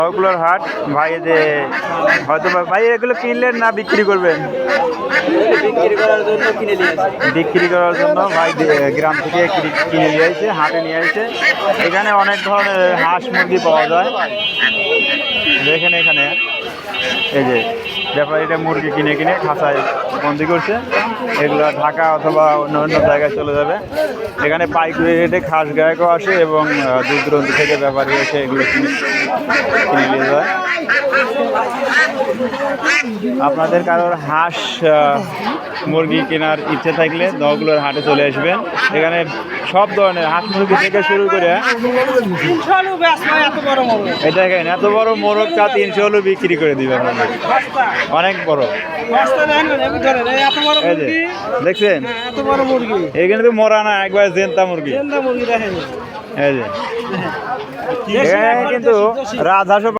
ওগুলোর হাট ভাই, যে হয়তো ভাই এগুলো কিনলেন না বিক্রি করবেন? বিক্রি করার জন্য ভাই গ্রাম থেকে কিনে নিয়ে আসছে, হাটে নিয়ে আসছে। এখানে অনেক ধরনের হাঁস মুরগি পাওয়া যায়। দেখেন এখানে এই যে ব্যাপারীটা মুরগি কিনে কিনে খাঁচায় বন্দি করছে। এগুলো ঢাকা অথবা অন্য অন্য জায়গায় চলে যাবে। এখানে পাইকারি রেটে খাস গ্রাহকও আসে এবং দূর দূরান্ত থেকে ব্যাপারী এসে এগুলো কিনে নিয়ে যায়। আপনাদের কারোর হাঁস মুরগি কেনার ইচ্ছে থাকলে দহগুলোর হাটে চলে আসবেন। এখানে সব ধরনের হাঁস মুরগি থেকে শুরু করে এটা দেখেন এত বড় মোরগটা 300 হলেও বিক্রি করে দিবে আপনাদের, অনেক বড়। দেখছেন এখানে তো মরা না, একবার জেন্তা মুরগি। এই যে এখানে কিন্তু রাজহাঁস